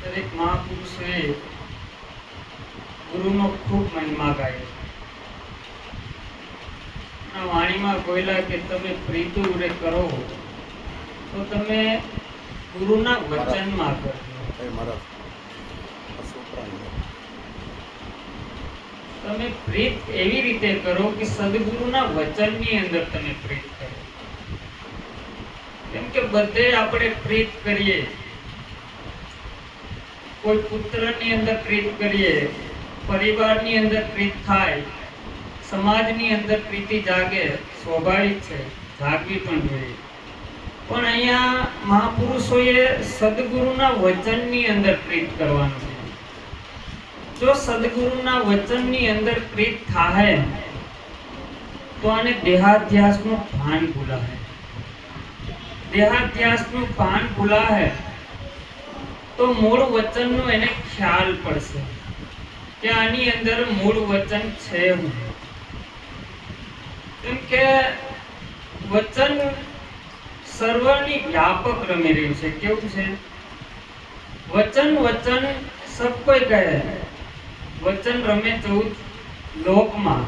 દરેક મહાપુરુષોએ ગુરુનો ખૂબ મહિમા ગાયો. વાણીમાં બોલ્યા કે તમે પ્રીતિ ઉરે કરો તો તમે ગુરુના વચનમાં કરજો. તમે પ્રીત એવી રીતે કરો કે સદગુરુના વચનની અંદર તમે પ્રીત કરો. કેમ કે બધે આપણે પ્રીત કરીએ, કોઈ પુત્રની અંદર પ્રીત કરીએ, પરિવારની અંદર પ્રીત થાય, સમાજની અંદર પ્રીતિ જાગે, સ્વાભાવિક છે, જાગવી પણ જોઈએ. પણ અહીંયા મહાપુરુષોએ સદગુરુના વચનની અંદર પ્રીત કરવાનું છે. જો સદગુરુના વચનની અંદર પ્રીત થાય તો આને દેહાધ્યાસનું ભાન ભૂલાય. દેહાધ્યાસનું ભાન ભૂલાય તો મૂળ વચનનો એને ખ્યાલ પડશે કે આની અંદર મૂળ વચન છે. કેમ કે વચન સર્વની વ્યાપક રમી રહ્યું છે. કેવું છે? વચન વચન સબ કોઈ કહે, વચન રમે 14 લોકમાં.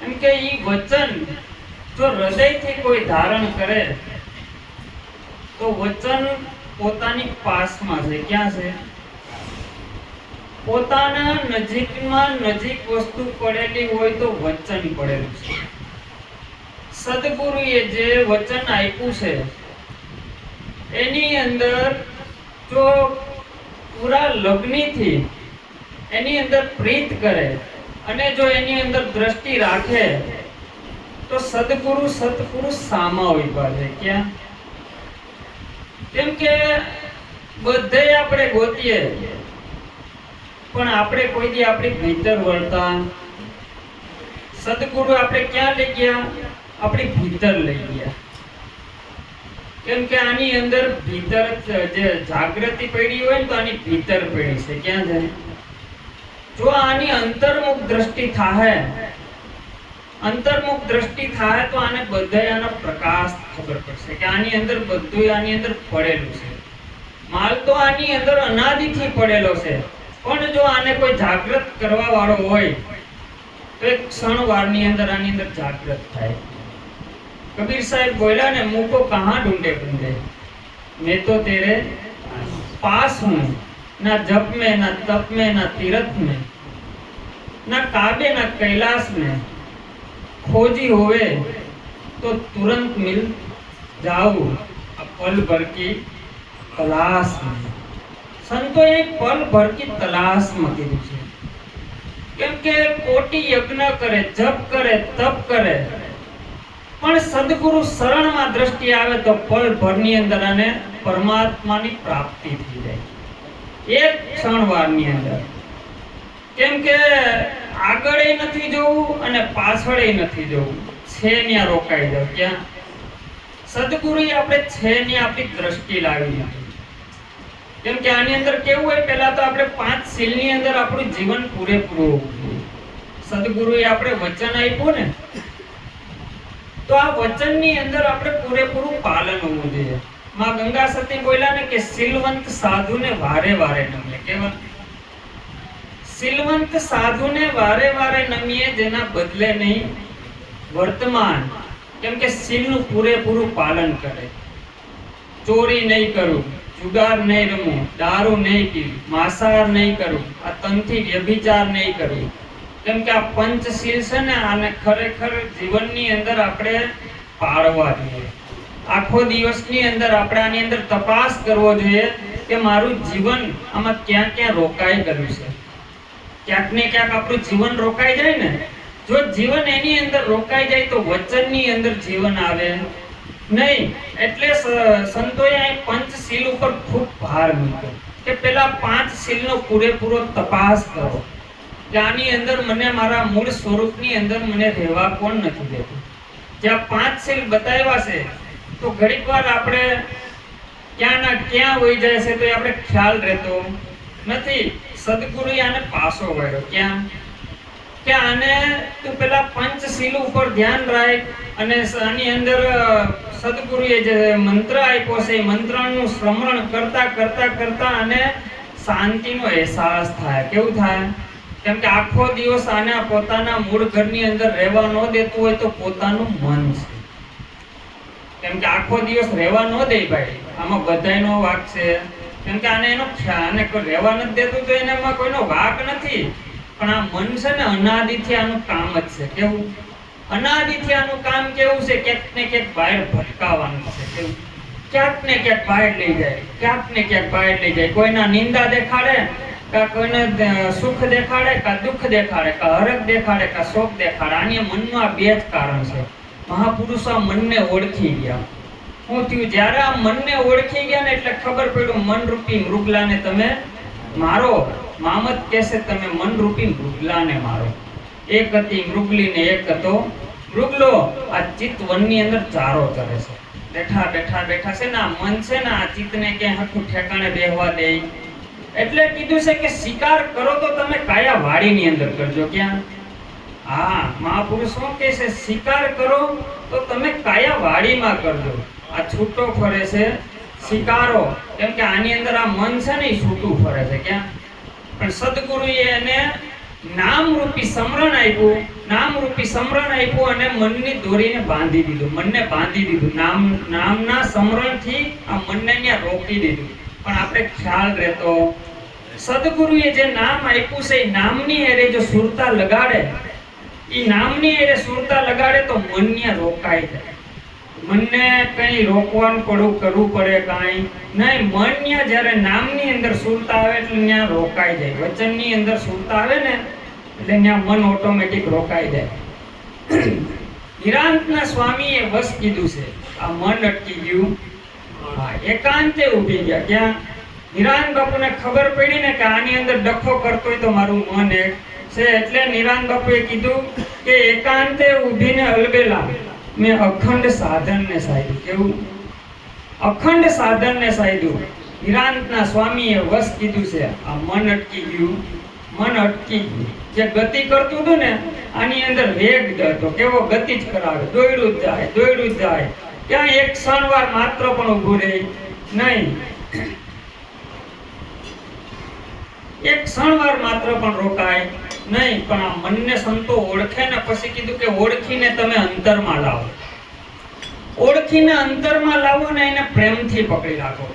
એમ કે ઈ વચન જો હૃદયથી કોઈ ધારણ કરે તો વચન પોતાની પાસમાં છે. ક્યાં છે? પોતાના નજીકમાં નજીક વસ્તુ પડેલી હોય તો વચન પડેલું છે. સદગુરુએ જે વચન આપ્યું છે એની અંદર જો પૂરા લગ્નથી એની અંદર પ્રીત કરે અને જો એની અંદર દ્રષ્ટિ રાખે તો સદગુરુ સત્પુરુષ સામા ઉભા છે. ક્યાં? કેમ કે બધે આપણે ગોતીએ પણ આપણે કોઈ દી આપણી ભીતર વળતા. સદગુરુ આપણે ક્યાં લઈ ગયા? આપણી ભીતર લઈ ગયા. કેમ કે આની અંદર ભીતર જે જાગૃતિ પડી હોય ને તો આની ભીતર પડી છે. ક્યાં જાય? જો આની અંતર્મુખ દ્રષ્ટિ થાય, અંતર્મુખ દ્રષ્ટિ થાય તો આને બધાય આનો પ્રકાશ ખબર પડશે કે આની અંદર બધું આની અંદર પડેલું છે. માલ તો આની અંદર અનાદિથી પડેલો છે, પણ જો આને કોઈ જાગૃત કરવા વાળો હોય તો એક ક્ષણવારની અંદર આની અંદર જાગૃત થાય. કબીર સાહેબ બોલ્યા ને, મુકો કહાં ઢૂંઢે ઢૂંઢે, मैं तो तेरे पास हूँ, ना जप में, ना तप में, ना तीर्थ में, ना काबे, ना कैलाश में, खोजी होवे तो तुरंत मिल जाऊं पल भर की तलाश में. સંતોએ પલ ભર की तलाश में કીધું છે. કેમ કે કોટી યજ્ઞ કરે, જપ કરે, તપ કરે, પણ સદગુરુ શરણમાં દ્રષ્ટિ આવે તો પલ ભરની અંદર આને પરમાત્માની પ્રાપ્તિ થઈ જાય એક ક્ષણવારની અંદર. કેમ કે આગળ નથી જવું અને પાછળ નથી જવું, છે ત્યાં રોકાઈ જાવ. ક્યાં? સદગુરુએ આપણે છે ત્યાં આપણી દ્રષ્ટિ લાવી દીધી. કેમ કે આની અંદર કેવું હોય, પહેલા તો આપણે 5 સીલની અંદર આપણું જીવન પૂરેપૂરું હોવું જોઈએ. સદગુરુએ આપણે વચન આપ્યું ને તો આ વચનની અંદર આપણે પૂરેપૂરું પાલન હોવું જોઈએ. માં ગંગા સતી બોલ્યા ને કે સિલવંત સાધુને વારે વારે નમીએ. કેવા? સિલવંત સાધુને વારે વારે નમીએ, જેના બદલે નહીં વર્તમાન. કેમ કે સિલનું પૂરેપૂરું પાલન કરે. ચોરી નહીં કરું, જુગાર નહીં રમું, દારૂ નહીં પીવું, માંસાહાર નહીં કરું, આ તનથી વ્યભિચાર નહીં કરું. કેમ કે આ પંચશીલ છે ને, આને ખરેખર જીવનની અંદર આપણે પાળવા જોઈએ. આખો દિવસની અંદર આપણે આની અંદર તપાસ કરવો જોઈએ કે મારું જીવન આમાં ક્યાં ક્યાં રોકાઈ ગયું છે. ક્યાંક ને ક્યાંક આપણું જીવન રોકાઈ જાય ને, જો જીવન એની અંદર રોકાઈ જાય તો વચનની અંદર જીવન આવે નહીં. એટલે સંતોએ આ પંચશીલ ઉપર ખૂબ ભાર મૂક્યો કે પેલા 5 શીલનો પૂરેપૂરો તપાસ કરો કે આની અંદર મને મારા મૂળ સ્વરૂપની અંદર મને રહેવા કોણ નથી દેતું. જ્યાં 5 શીલ બતાવ્યા છે તો ઘડીક વાર આપણે ક્યાં ના ક્યાં હોઈ જાય છે તો આપણે ખ્યાલ રહેતો નથી. સદગુરુએ આને પાસો વાળ્યો. ક્યાં? કે આને તું પેલા પંચશીલ ઉપર ધ્યાન રાખ, અને આની અંદર સદગુરુએ જે મંત્ર આપ્યો છે એ મંત્રનું સ્મરણ કરતા કરતા કરતા અને શાંતિનો અહેસાસ થાય. કેવું થાય? કેમ કે આખો દિવસ આને પોતાના મૂળ ઘરની અંદર રહેવા ન દેતું હોય તો પોતાનું મન છે. કેમ કે આખો દિવસ રહેવા ન દે ભાઈ, આમાં બધાયનો વાક છે. કેમ કે આને એનો આને કોઈ રહેવા નથી દેતું તો એનામાં કોઈનો વાક નથી. પણ આ મન છે ને અનાદિથી આનું કામ જ છે. કેવું? અનાદિથી આનું કામ કેવું છે? ક્યાંક ને ક્યાંક બહાર ભટકાવવાનું છે. કેવું? ક્યાંક ને ક્યાંક બહાર લઈ જાય, ક્યાંક ને ક્યાંક બહાર લઈ જાય. કોઈના નિંદા દેખાડે, કા કોઈને સુખ દેખાડે, કા દુઃખ દેખાડે, કા હરખ દેખાડે, કા શોક દેખાડે. આની મનનું આ બે જ કારણ છે. મહાપુરુષો આ મનને ઓળખી ગયા. શું થયું? જ્યારે આ મનને ઓળખી ગયા ને એટલે ખબર પડ્યું મનરૂપી મૃગલાને તમે મારો. મામત કહેશે તમે મનરૂપી મૃગલાને મારો. એક હતી મૃગલી ને એક હતો મૃગલો. આ ચિત્ત વનની અંદર ચારો કરે છે. બેઠા બેઠા બેઠા છે ને આ મન છે ને આ ચિત્તને ક્યાંય હરખું ઠેકાણે બેહવા દે. એટલે કીધું છે કે શિકાર કરો તો તમે કાયા વાડીની અંદર કરજો. ક્યાં? હા, મહાપુરુષ શું કહે છે? શિકાર કરો તો તમે કાયા વાડીમાં કરજો. આ છૂટો ફરે છે શિકારો. કેમ કે આની અંદર આ મન છે ને એ છૂટું ફરે છે. ક્યાં? પણ સદગુરુએ એને નામરૂપી સમરણ આપ્યું. નામરૂપી સમરણ આપ્યું અને મનની દોરીને બાંધી દીધું. મનને બાંધી દીધું. નામના સમરણથી આ મનને ત્યાં રોકી દીધું. પણ આપણે ખ્યાલ રહેતો સદગુરુએ જે નામ આપ્યું છે એ નામની એરે જો સુરતા લગાડે, એ નામની એરે સુરતા લગાડે તો મન ત્યાં રોકાઈ જાય. મનને કઈ રોકવાનું કરવું પડે કાંઈ નહીં. મન ત્યાં જ્યારે નામની અંદર સુરતા આવે એટલે ત્યાં રોકાઈ જાય. વચનની અંદર સુરતા આવે ને એટલે ત્યાં મન ઓટોમેટિક રોકાઈ જાય. નિરાંતના સ્વામીએ વસ કીધું છે. આ મન અટકી ગયું. હા, એકાંતે ઊભી ગયા. ક્યાં? નિરાંત બાપુને ખબર પડી ને કે આની અંદર ડખો કરતો હોય તો મારું મન એક છે. એટલે નિરાંત બાપુએ કીધું કે એકાંતે ઊભીને અલબેલા મેં અખંડ સાધનને સાધ્યું. કેવું? અખંડ સાધનને સાધ્યું. નિરાંતના સ્વામીએ વસ કીધું છે. આ મન અટકી ગયું. મન અટકી ગયું. જે ગતિ કરતું હતું ને આની અંદર વેગ હતો. કેવો? ગતિ જ કરાવે. દોડ્યું જ જાય, દોડ્યું જ જાય. ક્યાં એક ક્ષણવાર માત્ર પણ ઊભું રહે નહીં. એક ક્ષણવાર માત્ર પણ રોકાય નહીં. પણ આ મનને સંતો ઓળખે ને પછી કીધું કે ઓળખીને તમે અંતરમાં લાવો. ઓળખીને અંતરમાં લાવો ને એને પ્રેમથી પકડી રાખો.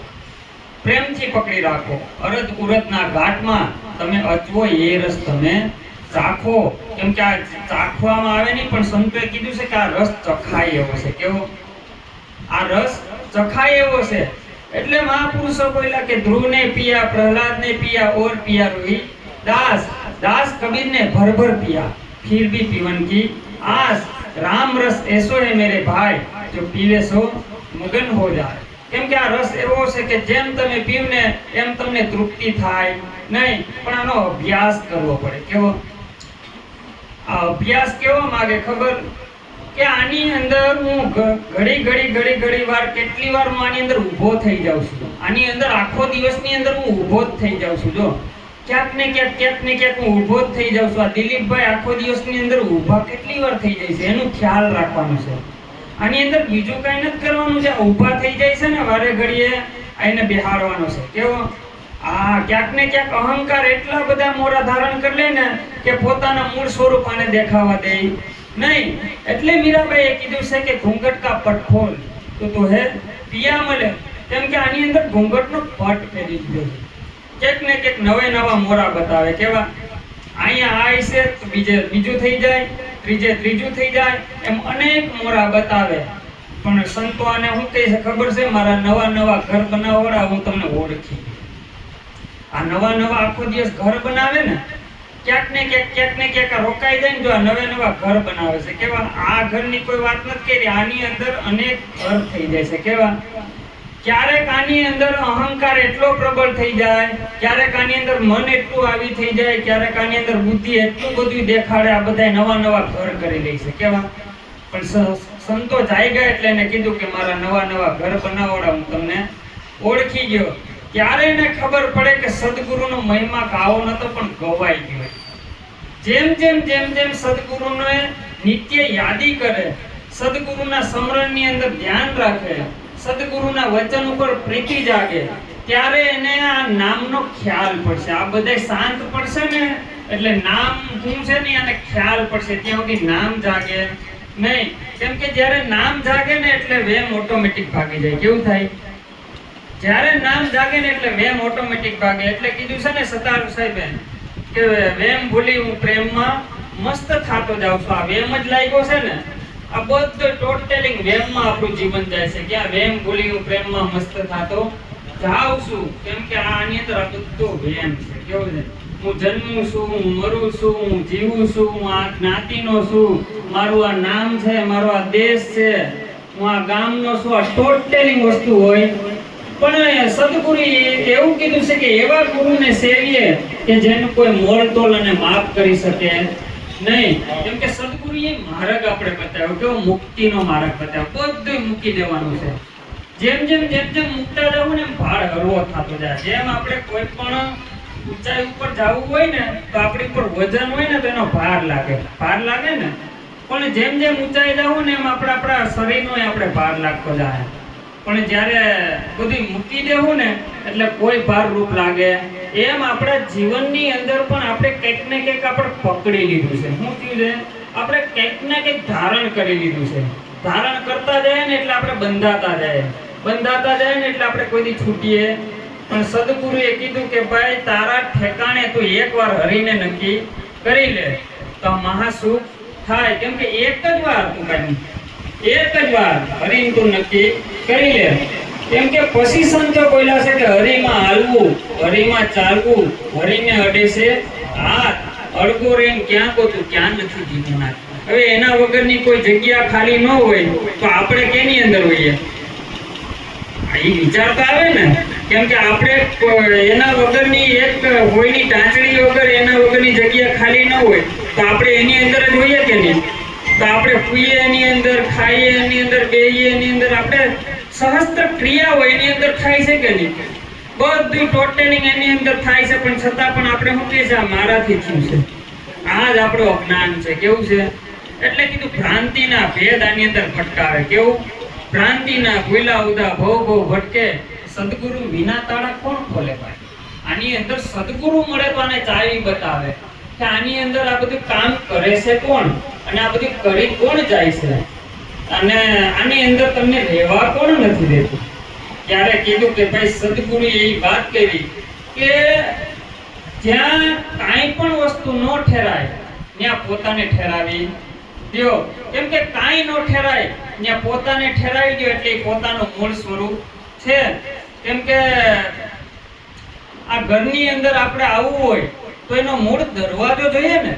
પ્રેમથી પકડી રાખો. અરદ ઉરદના ઘાટમાં તમે અચવો એ રસ તમે ચાખો. કેમ કે આ ચાખવામાં આવે નહીં પણ સંતોએ કીધું છે કે આ રસ ચખાય એવો છે. કેવો? આ રસ ચખાય એવો છે. એટલે મહાપુરુષો બોલ્યા કે ધ્રુવને પિયા, પ્રહલાદને પિયા, ઓર પિયા રોહી દાસ. दास कबीर ने भर भर पिया फिर भी पीवन की आस. राम रस ऐसो है मेरे भाई जो पीवे सो मगन हो जाए. કેમ કે આ રસ એવો છે કે જેમ તમે પીવને એમ તમને તૃપ્તિ થાય નહીં. પણ આનો અભ્યાસ કરવો પડે. કેવો? આ અભ્યાસ કેવો માગે ખબર? કે આની અંદર હું ઘડી વાર કેટલી વાર હું આની અંદર ઊભો થઈ જાઉં છું. આની અંદર આખો દિવસની અંદર હું ઊભો જ થઈ જાઉં છું. જો ક્યાંક ને ક્યાંક હું ઊભો જ થઈ જાઉં છું. આ દિલીપભાઈ આખો દિવસની અંદર ઊભા કેટલી વાર થઈ જાય છે એનું ખ્યાલ રાખવાનું છે. આની અંદર બીજું કઈ નથી કરવાનું છે. ઊભા થઈ જાય છે ને વારે ઘડીએ એને બેહાડવાનો છે. કેવો? આ ક્યાંક ને ક્યાંક અહંકાર એટલા બધા મોરા ધારણ કરી લે ને કે પોતાના મૂળ સ્વરૂપ આને દેખાવા દે નહીં. એટલે મીરાબાઈએ કીધું છે કે ઘૂંઘટ કા પટ ખોલ તો તું હે પિયા મળે. કેમ કે આની અંદર ઘૂંઘટનો પટ પહેરી દીધો છે. ક્યાંક ને ક્યાંક નવા મોરા બતાવે. કેવા? અહીંયા આ છે તો બીજું થઈ જાય, ત્રીજું થઈ જાય, એમ અનેક મોરા બતાવે. પણ સંતો આને શું કહે છે ખબર છે? મારા નવા ઘર બનાવવાળા હું તમને ઓળખી. આ નવા આખો દિવસ ઘર બનાવે ને ક્યાંક ને ક્યાંક રોકાઈ જાય ને જો આ નવા ઘર બનાવે છે. કેવા? આ ઘરની કોઈ વાત નથી કરી. આની અંદર અનેક ઘર થઈ જાય છે. કેવા? ક્યારેક આની અંદર અહંકાર એટલો પ્રબળ થઈ જાય, ક્યારેક આની અંદર મન એટલું આવી થઈ જાય, ક્યારેક આની અંદર બુદ્ધિ એટલું બધું દેખાડે. આ બધા નવા ઘર કરી લે છે. કેવા? પણ સંતો જાગ્યા એટલે એને કીધું કે મારા નવા ઘર બનાવવાળા હું તમને ઓળખી ગયો. ત્યારે એને ખબર પડે કે સદગુરુનો મહિમા કાવો નતો પણ ગવાઈ ગયો. જેમ સદગુરુને નિત્ય યાદી કરે, સદગુરુના સ્મરણની અંદર ધ્યાન રાખે, સદગુરુના વચન ઉપર પ્રીતિ જાગે, ત્યારે એને આ નામનો ખ્યાલ પડશે. આ બધા શાંત પડશે ને એટલે નામ શું છે ને આને ખ્યાલ પડશે. ત્યાં સુધી નામ જાગે નહીં. કેમ કે જ્યારે નામ જાગે ને એટલે વેમ ઓટોમેટિક ભાગી જાય. કેવું થાય? જ્યારે નામ જાગે ને એટલે વેમ ઓટોમેટિક ભાગે. એટલે કીધું છે ને સતાર સાહેબે કે વેમ ભૂલી હું પ્રેમમાં મસ્ત થાતો જાઉં છું. આ વેમ જ લાગ્યો છે ને, આ બધું ટોટલિંગ વેમમાં આપણું જીવન જાય છે. ક્યાં વેમ ભૂલી હું પ્રેમમાં મસ્ત થાતો જાઉં છું. કેમ કે આની અંદર આ બધું વેમ છે. કેવું છે? હું જન્મું છું, હું મરું છું, હું જીવું છું, હું આ જ્ઞાતિનો છું, મારું આ નામ છે, મારો આ દેશ છે, હું આ ગામનો છું. આ ટોટલિંગ વસ્તુ હોય. પણ સદગુરુએ એવું કીધું છે કે એવા ગુરુને સેવીએ કે જેનું કોઈ મોલતોલ અને માફ કરી શકે નહીં. કેમ કે સદગુરુએ માર્ગ આપણે બતાવ્યો, કેવો મુક્તિનો માર્ગ બતાવ્યો. બધું મૂકી દેવાનું છે. જેમ જેમ મુકતા જાવ ને એમ ભાર હળવો થતો જાય. જેમ આપણે કોઈ પણ ઊંચાઈ ઉપર જવું હોય ને તો આપણી ઉપર વજન હોય ને તો એનો ભાર લાગે ને. પણ જેમ ઊંચાઈ જાવ ને એમ આપણા શરીરનો આપણે ભાર લાગતો જાય. પણ જ્યારે બધું મૂકી દેવું ને એટલે કોઈ ભાર રૂપ લાગે. એમ આપણા જીવનની અંદર પણ આપણે કંઈક ને કંઈક આપણે પકડી લીધું છે. શું થયું છે? આપણે કંઈક ને કંઈક ધારણ કરી લીધું છે. ધારણ કરતા જાય ને એટલે આપણે બંધાતા જાય ને એટલે આપણે કોઈથી છૂટીએ. પણ સદગુરુએ કીધું કે ભાઈ તારા ઠેકાણે તું એકવાર હરીને નક્કી કરી લે તો મહાસુખ થાય. કેમ કે એક જ વાર હરીને તું નક્કી કરી લે. કેમ કે પછી સંતો બોલ્યા છે કે હરીમાં હાલવું, હરીમાં ચાલવું, હરીને અડે છે હાથ, અડગો રેન ક્યાં ગોતું ક્યાં નથી જીવના. હવે એના વગરની કોઈ જગ્યા ખાલી ન હોય તો આપણે કેની અંદર હોઈએ? એ વિચાર તો આવે ને. કેમ કે આપણે એના વગરની એક હોયની ટાંચડી વગર એના વગરની જગ્યા ખાલી ન હોય તો આપણે એની અંદર જ હોઈએ કે નહીં? તો આપણે પીએ એની અંદર, ખાઈએ એની અંદર, બેહીએ એની અંદર, આપણે સહસ્ત્ર ક્રિયાઓ એની અંદર થાય છે કે નહીં? બધું ટોટલિંગ એની અંદર થાય છે. પણ છતાં પણ આપણે શું કહે છે? આ મારાથી થયું છે. આ જ આપણું અજ્ઞાન છે. કેવું છે? એટલે કીધું ભ્રાંતિના ભેદ આની અંદર ભટકાવે. કેવું? ભ્રાંતિના ભૂલા ઉદા ભવ ભટકે, સદગુરુ વિના તાળા કોણ ખોલે ભાઈ? આની અંદર સદગુરુ મળે તો આને ચાવી બતાવે કે આની અંદર આ બધું કામ કરે છે કોણ અને આ બધું કરી કોણ જાય છે અને આની અંદર તમને રહેવા કોણ નથી દેતું. ત્યારે કીધું કે ભાઈ સદગુરુએ એ વાત કરી કે જ્યાં કાંઈ પણ વસ્તુ ન ઠેરાય ત્યાં પોતાને ઠેરાવી દો. કેમ કે કાંઈ ન ઠેરાય ત્યાં પોતાને ઠેરાવી દો એટલે પોતાનું મૂળ સ્વરૂપ છે. કેમ કે આ ઘરની અંદર આપણે આવવું હોય તો એનો મૂળ દરવાજો જોઈએ ને.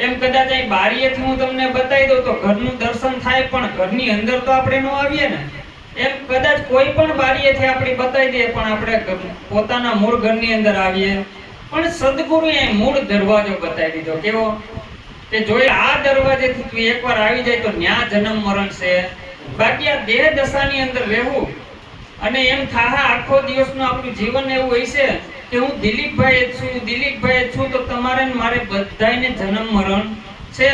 એમ કદાચ અહીં બારીએથી હું તમને બતાવી દઉં તો ઘરનું દર્શન થાય, પણ ઘરની અંદર તો આપણે ન આવીએ ને. એમ કદાચ કોઈ પણ બારીએથી આપણે બતાવી દઈએ પણ આપણે પોતાના મૂળ ઘરની અંદર આવીએ. પણ સદગુરુએ અહીં મૂળ દરવાજો બતાવી દીધો. કેવો? કે જોઈ આ દરવાજેથી તું એકવાર આવી જાય તો ન્યા જન્મ મરણ છે. બાકી આ દેહ દશાની અંદર રહેવું અને એમ થાહા આખો દિવસનું આપણું જીવન એવું હોય છે કે હું દિલીપભાઈ છું તો તમારે મારે બધાયને જન્મ મરણ છે.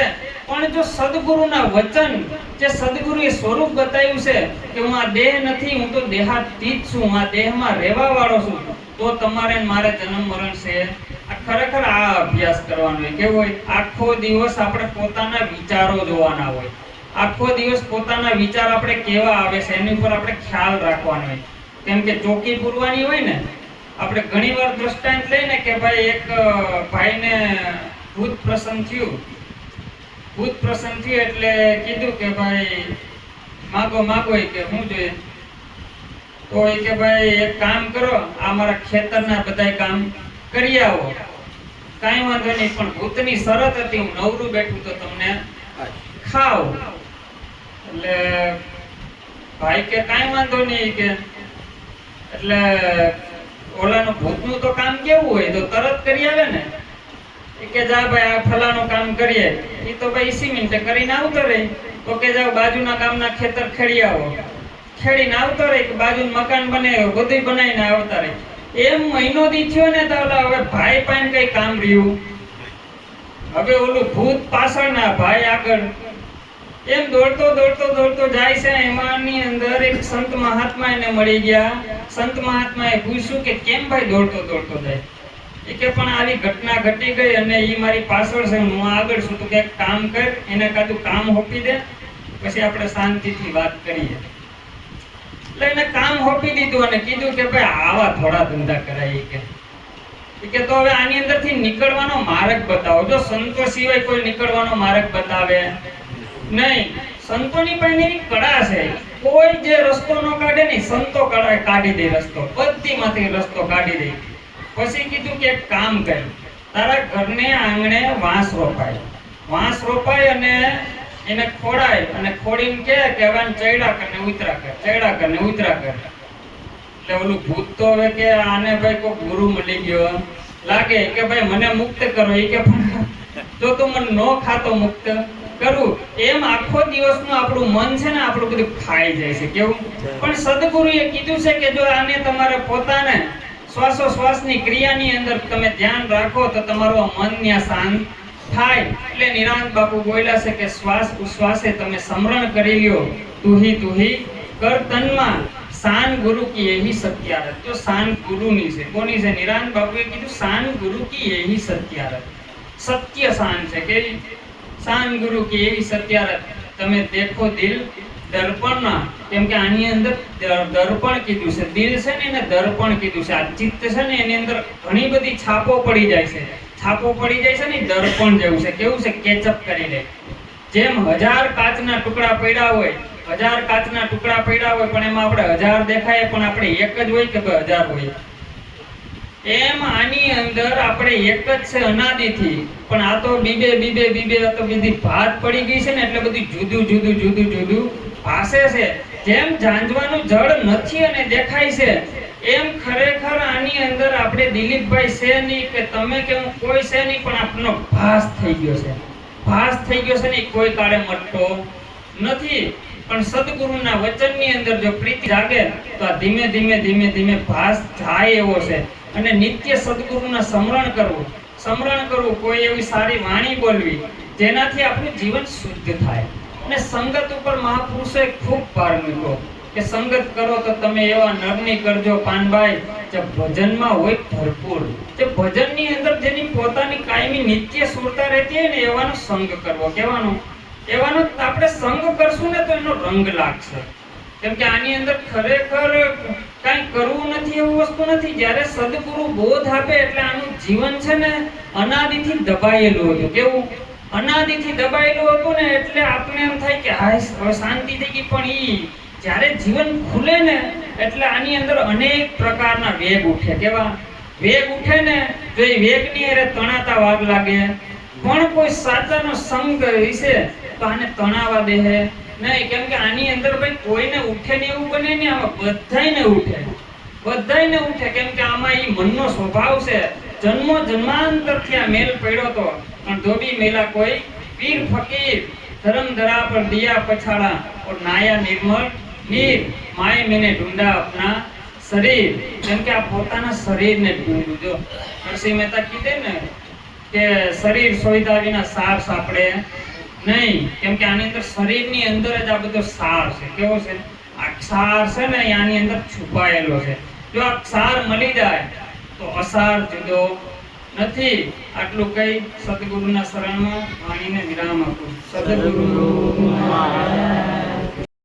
પણ જો સદગુરુના વચન, જે સદગુરુએ સ્વરૂપ બતાવ્યું છે કે હું આ દેહ નથી, હું તો દેહાતીત છું, હું આ દેહમાં રહેવા વાળો છું, તો તમારે મારે જન્મ મરણ છે. આ ખરેખર આ અભ્યાસ કરવાનો હોય. કેવો હોય? આખો દિવસ આપણે પોતાના વિચારો જોવાના હોય. આખો દિવસ પોતાના વિચાર આપણે કેવા આવે છે એની ઉપર આપણે ખ્યાલ રાખવાનો હોય. કેમ કે ચોકી પૂરવાની હોય ને. આપણે ઘણીવાર દ્રષ્ટાંત લઈને કે ભાઈ એક ભાઈને ભૂત પ્રસન્ન થયું એટલે કીધું કે ભાઈ માગો કે હું જોઈએ તો એ કે ભાઈ એક કામ કરો, આ મારા ખેતરના બધા કામ કરી આવો. કાંઈ વાંધો નહીં, પણ ભૂતની શરત હતી હું નવરું બેઠું તો તમને ખાવ. એટલે ભાઈ કે કાંઈ વાંધો નહીં કે એટલે ઓલાનું ભૂતનું તો કામ કેવું હોય તો તરત કરી આવે ને. કે જા ભાઈ આ ફલાનું કામ કરીએ. એ તો ભાઈ 20 મિનિટે કરીને આવતો રહે. તો કે જાઓ બાજુના ગામના ખેતર ખેડી આવો. ખેડીને આવતો રહે કે બાજુનું મકાન બનાવ્યો, બધું બનાવીને આવતા રહે. એમ મહિનો દી થયો ને તો હવે ભાઈ પાસે કઈ કામ રહ્યું. હવે ઓલું ભૂત પાછળના ભાઈ આગળ. એમ દોડતો દોડતો દોડતો જાય છે. એમાંની અંદર એક સંત મહાત્મા એને મળી ગયા. સંત મહાત્માએ પૂછ્યું કે કેમ ભાઈ દોડતો દોડતો જાય? એ કે પણ આવી ઘટના ઘટી ગઈ અને ઈ મારી પાછળ છે, હું આગળ છું, તો કે એક કામ કર, એને કાતું કામ હોપી દે, પછી આપણે શાંતિથી વાત કરીએ. એટલે એને કામ હોપી દીધું અને કીધું કે ભાઈ આવા થોડા ધંધા કરાય. કે તો હવે આની અંદરથી નીકળવાનો માર્ગ બતાવો. જો સંતો સિવાય કોઈ નીકળવાનો માર્ગ બતાવે નહીં. સંતોની પાસે એની કળા છે, કોઈ જે રસ્તો ન કાઢે ને સંતો કાઢી દે રસ્તો, બધીમાંથી રસ્તો કાઢી દે. પછી કીધું કે એક કામ કર, તારા ઘરને આંગણે વાંસ રોપાય, વાંસ રોપાય અને એને ખોડાય અને ખોડીને કે હવે ચૈડા કરીને ઉતરા કર, ચૈડા કરીને ઉતરા કર. એટલે ઓલું ભૂત તો હવે કે આને ભાઈ કોઈ ગુરુ મળી ગયો લાગે કે ભાઈ મને મુક્ત કરો. એ કે પણ જો તું મને નો ખાતો મુક્ત કરું, એમ આખો દિવસનું આપણું મન છે ને આપણું બધું ખાઈ જાય છે. કેવું? પણ સદગુરુએ કીધું છે કે જો આને તમારે પોતાને શ્વાસોશ્વાસની ક્રિયાની અંદર તમે ધ્યાન રાખો તો તમારું મન ત્યાં શાંત થાય. એટલે નિરાંત બાપુ બોલ્યા છે કે શ્વાસ ઉશ્વાસે તમે સમરણ કરી લ્યો, તુહી કર તનમાં, શાન ગુરુ કી यही सत्यारत. तो शान गुरुની છે. કોની છે? નિરાંત બાપુએ કીધું શાન ગુરુ કી यही सत्यारत. સત્ય શાન છે કે શાન ગુરુ કી यही सत्यारत. તમે દેખો દિલ દર્પણમાં, કેમ કે આની અંદર દર્પણ કીધું છે, દિલ છે ને એને દર્પણ કીધું છે. આ ચિત્ત છે ને એની અંદર ઘણી બધી છાપો પડી જાય છે. છાપો પડી જાય છે ને દર્પણ જેવું છે. કેવું છે? કેચઅપ કરી લે. જેમ 1000 કાચના ટુકડા પડ્યા હોય, 1000 કાચના ટુકડા પડ્યા હોય પણ એમાં આપણે 1000 દેખાય પણ આપણે એક જ હોય કે 1000 હોય, એમ આની અંદર આપણે એક જ છે અનાદિથી. પણ આ તો બીબે આ તો બધી ભાત પડી ગઈ છે ને એટલે બધું જુદું ભાસે છે. જેમ ઝાંઝવાનું જળ નથી અને દેખાય છે, એમ ખરેખર આની અંદર આપણે દિલીપભાઈ છે નહીં કે તમે કે હું કોઈ છે નહીં, પણ આપણો ભાસ થઈ ગયો છે. ભાસ થઈ ગયો છે ને કોઈ કાળે મટતો નથી. પણ સદગુરુના વચનની અંદર જો પ્રીતિ જાગે તો આ ધીમે ભાસ જાય એવો છે. અને નિત્ય સદગુરુના સમરણ કરવું, કોઈ એવી સારી વાણી બોલવી જેનાથી આપણું જીવન શુદ્ધ થાય. અને સંગત ઉપર મહાપુરુષોએ ખૂબ ભાર મૂક્યો કે સંગત કરો તો તમે એવા નરની કરજો પાનભાઈ જે ભજનમાં હોય ભરપૂર, જે ભજનની અંદર જેની પોતાની કાયમી નિત્ય સુરતા રહેતી હોય ને એવાનો સંગ કરવો. એવાનો આપણે સંગ કરશું ને તો એનો રંગ લાગશે. કેમ કે આની અંદર ખરેખર કઈ કરવું નથી એવું વસ્તુ નથી. જ્યારે સદગુરુ બોધ આપે એટલે આનું જીવન છે ને અનાદિથી દબાયેલું હતું. કેવું? અનાદિથી દબાયેલું હતું ને એટલે આપણે એમ થાય કે હાય હવે શાંતિ થઈ ગઈ. પણ ઈ જ્યારે જીવન ખુલે ને એટલે આની અંદર અનેક પ્રકારના વેગ ઉઠે. કેવા વેગ ઉઠે ને જો એ વેગની અરે તણાતા વાર લાગે. પણ કોઈ સાચાનો સંગ વિશે તો આને તણાવા દે નહીં. કેમ કે આની અંદર ભાઈ કોઈને ઉઠે ને એવું બને ને, આમાં બધાયને ઉઠે. કેમ કે આમાં ઈ મનનો સ્વભાવ છે. જન્માંતરથી આ મેલ પડ્યો તો પણ ધોબી મેલા કોઈ પીર ફકીર, ધર્મ ધરા પર દિયા પછાડા और नाया निर्मल નીર, માય મેને ઢૂંઢા अपना શરીર. કેમ કે આ પોતાના શરીરને ઢૂંઢવું. જો નરસિંહ મહેતા કીધે ને કે શરીર સોયદા વિના સાર સાપડે નહીં. કેમ કે આની અંદર શરીરની અંદર જ આ બધો સાર છે. કેવો છે? આ સાર છે ને આની અંદર છુપાયેલો છે. જો આ સાર મળી જાય તો અસાર જુદો નથી. આટલું કઈ સદગુરુના શરણમાં વાણીને વિરામ આપું. સદગુરુ મહારાજ